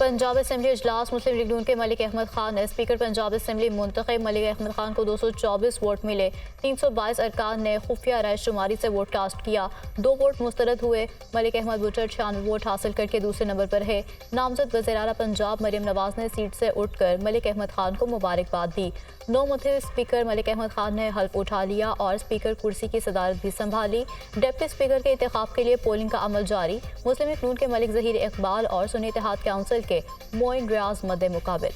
Punjab assembly इजलास मुस्लिम league नून के मलिक अहमद खान ने स्पीकर पंजाब असेंबली मुंतखब मलिक अहमद खान को 224 वोट मिले। 322 अरकान ने खुफिया राय शुमारी से वोट कास्ट किया। 2 वोट मुस्तरद हुए। मलिक अहमद बुटर 96 वोट हासिल करके दूसरे नंबर पर है। नामजद वज़ीर आला पंजाब मरियम नवाज ने सीट से उठकर मलिक अहमद खान को मुबारकबाद दी। 9 मुंतखब स्पीकर मलिक अहमद खान ने हल्फ उठा लिया और स्पीकर कुर्सी की सदारत भी संभाली। डिप्टी स्पीकर के इंतखाब के लिए पोलिंग का अमल जारी। मुस्लिम लीग नून के मलिक ज़हीर इकबाल और सुन्नी इत्तेहाद काउंसिल के मोइन रियाज मद्दे मुकाबिल।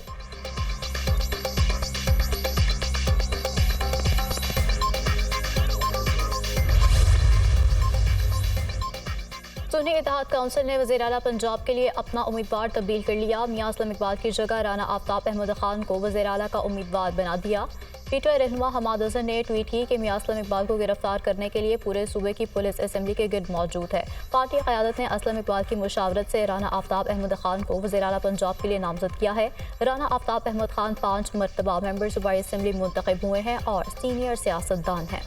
सुन्नी इत्तेहाद काउंसिल ने वज़ीर आला पंजाब के लिए अपना उम्मीदवार तब्दील कर लिया। मियां असलम इकबाल की जगह राना आफ्ताब अहमद खान को वज़ीर आला का उम्मीदवार बना दिया। पीटीआई रहनुमा हमाद अजहर ने ट्वीट की कि मियां असलम इकबाल को गिरफ्तार करने के लिए पूरे सूबे की पुलिस असेंबली के गिर्द मौजूद है। पार्टी क़यादत ने असलम इकबाल की मुशावरत से राना आफ्ताब अहमद खान को वज़ीर आला पंजाब के लिए नामजद किया है। राना आफ्ताब अहमद खान 5 मरतबा मेंबर सूबाई असेंबली मुंतखब हुए हैं और सीनियर सियासतदान हैं।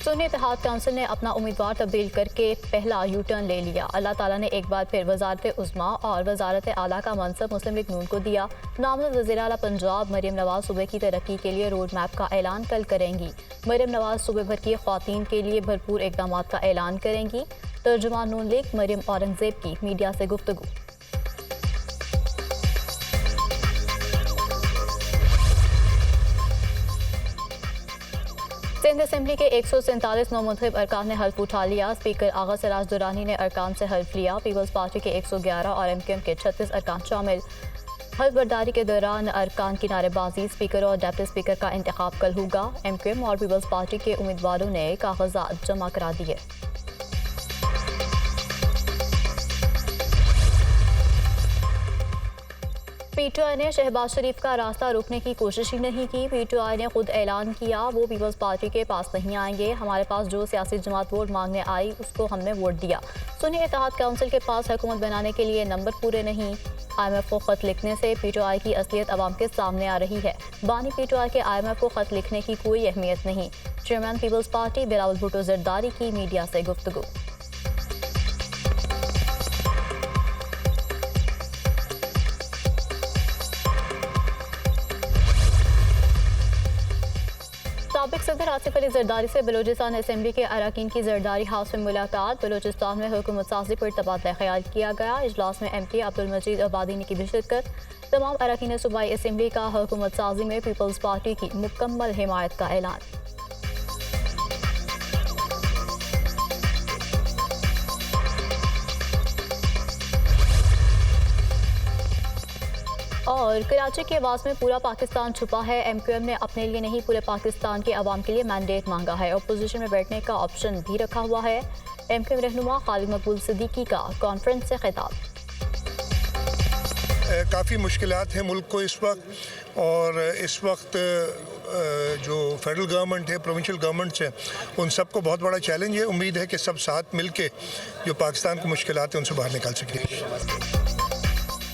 सुन्नी इत्तेहाद काउंसिल ने अपना उम्मीदवार तब्दील करके पहला यू टर्न ले लिया। अल्लाह ताला ने एक बार फिर वज़ारत उज़्मा और वज़ारत आला का मनसब मुस्लिम लीग नून को दिया। नामज़द वज़ीर आला पंजाब मरियम नवाज सूबे की तरक्की के लिए रोड मैप का ऐलान कल करेंगी। मरियम नवाज सूबे भर की ख़वातीन के लिए भरपूर इक़दाम का ऐलान करेंगी। तर्जुमान नून लीग मरियम औरंगज़ेब की मीडिया से गुफ्तगू। सिंध असेंबली के 147 नौमुंतखब अरकान ने हल्फ उठा लिया। स्पीकर आगा सराज दुरानी ने अरकान से हल्फ लिया। पीपल्स पार्टी के 111 और एमक्यूएम के 36 अरकान शामिल। हल्फ बर्दारी के दौरान अरकान की नारेबाजी। स्पीकर और डेप्टी स्पीकर का इंतखाब कल होगा। एमक्यूएम और पीपल्स पार्टी के उम्मीदवारों ने कागजात जमा करा दिए। पीटीआई ने शहबाज शरीफ का रास्ता रोकने की कोशिश ही नहीं की। पीटीआई ने खुद ऐलान किया वो पीपल्स पार्टी के पास नहीं आएंगे। हमारे पास जो सियासी जमात वोट मांगने आई उसको हमने वोट दिया। सुन्नी इत्तेहाद काउंसिल के पास हुकूमत बनाने के लिए नंबर पूरे नहीं। IMF को खत लिखने से पीटीआई की असलियत अवाम के सामने आ रही है। बानी पीटीआई के IMF को खत लिखने की कोई अहमियत नहीं। Chairman Peoples Party Bilawal Bhutto Zardari की मीडिया से गुफ्तगू। साबिक सदर आसिफ अली जरदारी से बलूचिस्तान असेंबली के अरकान की जरदारी हाउस में मुलाकात। बलूचिस्तान में हुकूमत साजी पर तबादला ख्याल किया गया। इजलास में MP अब्दुल मजीद आबादी की भी शिरकत। तमाम अरकान सूबाई असेंबली का हुकूमत साजी में पीपल्स पार्टी की मुकम्मल हिमायत का ऐलान। और कराची की आवाज़ में पूरा पाकिस्तान छुपा है। MQM ने अपने लिए नहीं पूरे पाकिस्तान के अवाम के लिए मैंडेट मांगा है। अपोजिशन में बैठने का ऑप्शन भी रखा हुआ है। MQM रहनुमा खालिद मकबूल सिद्दीकी का कॉन्फ्रेंस से खिताब। काफ़ी मुश्किलात हैं मुल्क को इस वक्त, और इस वक्त जो फेडरल गवर्नमेंट है, प्रोविंशियल गवर्नमेंट्स हैं, उन सबको बहुत बड़ा चैलेंज है। उम्मीद है कि सब साथ मिल के जो पाकिस्तान की मुश्किलात हैं उनसे बाहर निकाल सकेंगे।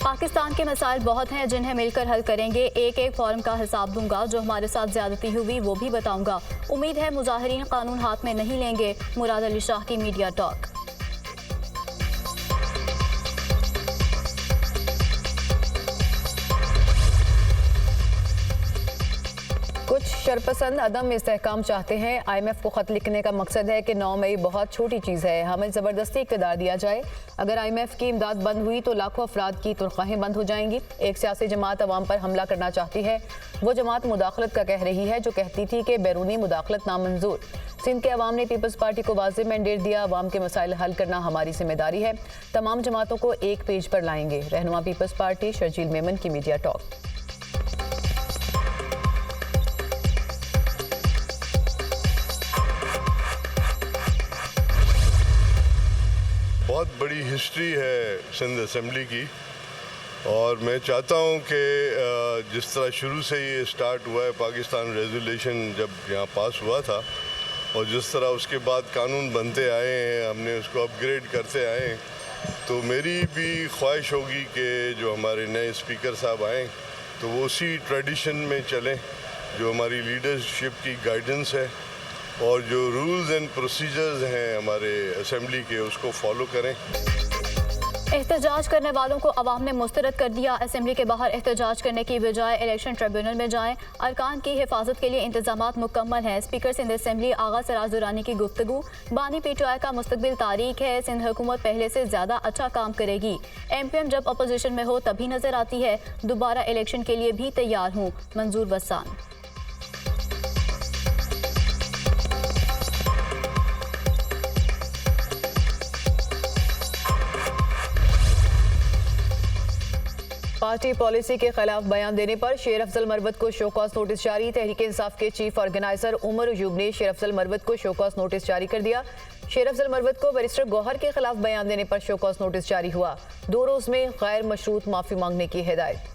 पाकिस्तान के मसाइल बहुत हैं जिन्हें मिलकर हल करेंगे। एक एक फॉर्म का हिसाब दूंगा। जो हमारे साथ ज्यादती हुई वो भी बताऊंगा। उम्मीद है मुजाहिरीन कानून हाथ में नहीं लेंगे। मुराद अली शाह की मीडिया टॉक। कुछ शरपसंद अदम इस्तेहकाम चाहते हैं। IMF को खत लिखने का मकसद है कि 9 मई बहुत छोटी चीज़ है, हमें ज़बरदस्ती इक़्तिदार दिया जाए। अगर IMF की इमदाद बंद हुई तो लाखों अफराद की तनख्वाहें बंद हो जाएंगी। एक सियासी जमात अवाम पर हमला करना चाहती है। वो जमात मुदाखलत का कह रही है जो कहती थी कि बैरूनी मुदाखलत नामंजूर। सिंध के अवाम ने पीपल्स पार्टी को वाज़ेह मैंडेट दिया। अवाम के मसाइल हल करना हमारी जिम्मेदारी है। तमाम जमातों को एक पेज पर लाएंगे। रहनुमा पीपल्स पार्टी शर्जील मेमन की मीडिया टॉक। बहुत बड़ी हिस्ट्री है सिंध असेंबली की, और मैं चाहता हूं कि जिस तरह शुरू से ये स्टार्ट हुआ है, पाकिस्तान रेजोल्यूशन जब यहाँ पास हुआ था और जिस तरह उसके बाद कानून बनते आए हैं, हमने उसको अपग्रेड करते आए हैं, तो मेरी भी ख्वाहिश होगी कि जो हमारे नए स्पीकर साहब आएँ तो वो उसी ट्रेडिशन में चलें जो हमारी लीडरशिप की गाइडेंस है और जो रूल्स एंड प्रोसीजर्स हैं हमारे असेंबली के उसको फॉलो करें। एहतजाज करने वालों को अवाम ने मुस्तरद कर दिया। असेंबली के बाहर एहतजाज करने की बजाय इलेक्शन ट्रिब्यूनल में जाएं। अरकान की हिफाजत के लिए इंतजामात मुकम्मल हैं। स्पीकर सिंध असेंबली आगा सिराज दुरानी की गुफ्तगू। बानी PTI का मुस्तकबिल तारीख है। सिंध हुकूमत पहले से ज़्यादा अच्छा काम करेगी। MPM जब अपोजिशन में हो तभी नजर आती है। दोबारा इलेक्शन के लिए भी तैयार हूँ। मंजूर बसान। पार्टी पॉलिसी के खिलाफ बयान देने पर शेर अफजल मरवत को शोकॉज नोटिस जारी। तहरीक इंसाफ के चीफ ऑर्गेनाइजर उमर अयूब ने शेर अफजल मरवत को शोकॉज नोटिस जारी कर दिया। शेर अफजल मरवत को बैरिस्टर गौहर के खिलाफ बयान देने पर शोकॉज नोटिस जारी हुआ। 2 रोज में गैर मशरूत माफी मांगने की हिदायत।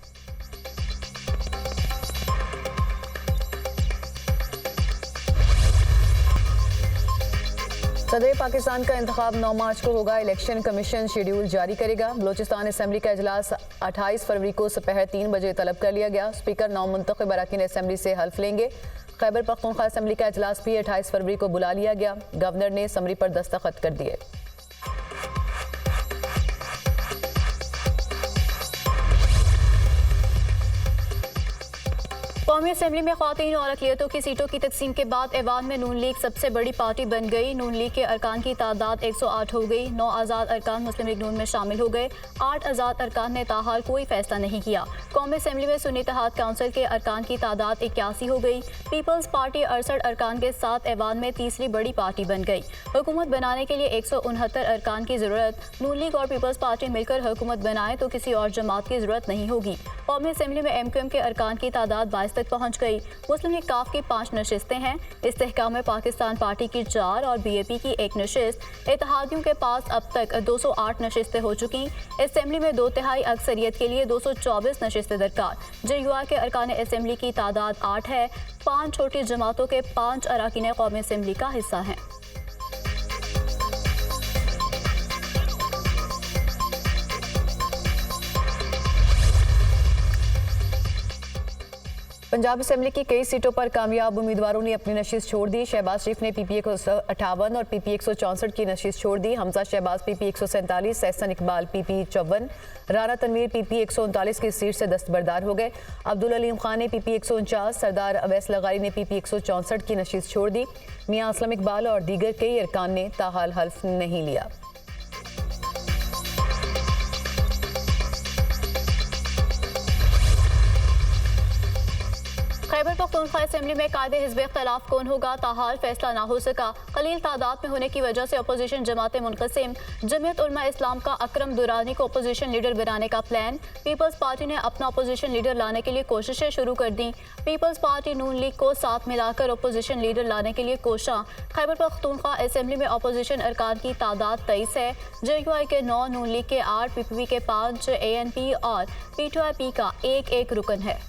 सदर पाकिस्तान का इंतखाब 9 मार्च को होगा। इलेक्शन कमीशन शेड्यूल जारी करेगा। बलोचिस्तान असेंबली का इजलास 28 फरवरी को दोपहर 3 बजे तलब कर लिया गया। स्पीकर 9 मुंतखब अरकान असेंबली से हल्फ लेंगे। खैबर पख्तूनख्वा असेंबली का इजलास भी 28 फरवरी को बुला लिया गया। गवर्नर ने समरी पर दस्तखत कर दिए। कौमी असेंबली में ख्वातीन और अक़लियतों की सीटों की तकसीम के बाद ऐवान में नून लीग सबसे बड़ी पार्टी बन गई। नून लीग के अरकान की तादाद 108 हो गई। 9 आज़ाद अरकान मुस्लिम लीग नून में शामिल हो गए। 8 आज़ाद अरकान ने ताहाल कोई फैसला नहीं किया। कौमी असेंबली में सुन्नी इत्तेहाद काउंसिल के अरकान की तादाद 81 हो गई। पीपल्स पार्टी 68 अरकान के साथ ऐवान में तीसरी बड़ी पार्टी बन गई। हुकूमत बनाने के लिए 169 अरकान की ज़रूरत। नून लीग और पीपल्स पार्टी मिलकर हुकूमत बनाए तो किसी और जमात की ज़रूरत नहीं होगी। कौमी असेंबली में MQM के अरकान की तादाद 22 तक पहुँच गई। मुस्लिम लीग काफ की 5 नशिस्तें हैं। इस्तेहकाम में पाकिस्तान पार्टी की 4 और BAP की 1 नशिस्त। इत्तेहादियों के पास अब तक 208 नशिस्तें हो चुकी। असेंबली में 2/3 अक्सरियत के लिए 224 नशिस्तें दरकार। JUI के अरकान असेंबली की तादाद 8 है। 5 छोटी जमातों के 5 अरकान कौमी असेंबली का हिस्सा हैं। पंजाब असेंबली की कई सीटों पर कामयाब उम्मीदवारों ने अपनी नशिस्त छोड़ दी। शहबाज शरीफ ने PP 158 और PP 164 की नशिस्त छोड़ दी। Hamza Shahbaz PP 147, Ehsan Iqbal PP 54, Rana Tanveer PP 139 की सीट से दस्तबरदार हो गए। अब्दुल अलीम खान ने PP 149, सरदार अवैस लगारी ने PP 164 की नशिस्त छोड़ दी। मियां असलम इकबाल और दीगर कई अरकान ने ताहाल हल्फ नहीं लिया। खैबर पख्तूनख्वा असेंबली में कायदे हिज़्ब इख्तिलाफ कौन होगा, ताहाल फैसला ना हो सका। कलील तादाद में होने की वजह से अपोजिशन जमातें मुनक़सिम। जमीयत उलमा इस्लाम का अकरम दुरानी को अपोजिशन लीडर बनाने का प्लान। पीपल्स पार्टी ने अपना अपोजिशन लीडर लाने के लिए कोशिशें शुरू कर दी। पीपल्स पार्टी नून लीग को साथ मिलाकर अपोजिशन लीडर लाने के लिए कोशा। खैबर पख्तूनख्वा असेंबली में अपोजिशन अरकान की तादाद 23 है। JUI के 9, नून लीग के 8, PPP के 5, ANP और PTIP का 1 रुकन है।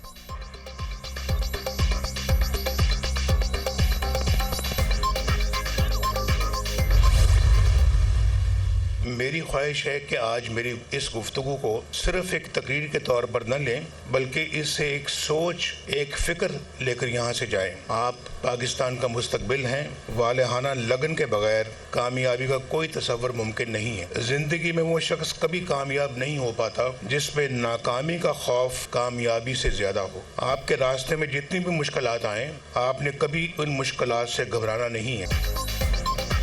मेरी ख्वाहिश है कि आज मेरी इस गुफ्तगू को सिर्फ एक तकरीर के तौर पर न लें, बल्कि इससे एक सोच, एक फ़िक्र लेकर यहाँ से जाएं। आप पाकिस्तान का मुस्तकबिल हैं। वालेहाना लगन के बगैर कामयाबी का कोई तसव्वुर मुमकिन नहीं है। ज़िंदगी में वो शख्स कभी कामयाब नहीं हो पाता जिस पे नाकामी का खौफ कामयाबी से ज़्यादा हो। आपके रास्ते में जितनी भी मुश्किलात आएँ, आपने कभी उन मुश्किलात से घबराना नहीं है।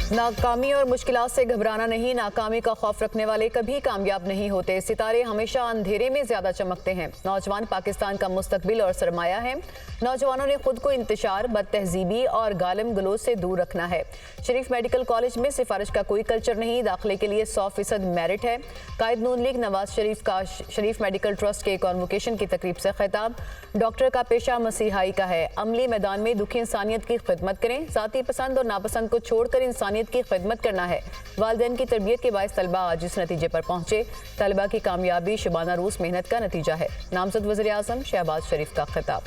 नाकामी और मुश्किलात से घबराना नहीं। नाकामी का खौफ रखने वाले कभी कामयाब नहीं होते। सितारे हमेशा अंधेरे में ज्यादा चमकते हैं। नौजवान पाकिस्तान का मुस्तकबिल और सरमाया है। नौजवानों ने खुद को इंतशार, बदतहजीबी और गालिम गलोच से दूर रखना है। शरीफ मेडिकल कॉलेज में सिफारिश का कोई कल्चर नहीं। दाखिले के लिए 100% मेरिट है। कायद नून लीग नवाज शरीफ का शरीफ मेडिकल ट्रस्ट के कॉन्वोकेशन की तकरीब से खिताब। डॉक्टर का पेशा मसीहाई का है। अमली मैदान में दुखी इंसानियत की खिदमत करें। जाती पसंद और नापसंद को छोड़कर इंसानियत की खिदमत करना है। वालिदैन की तरबियत के बायस तलबा आज इस नतीजे पर पहुंचे। तलबा की कामयाबी शुबाना रोज मेहनत का नतीजा है। नामजद वज़ीर आज़म शहबाज शरीफ का खिताब।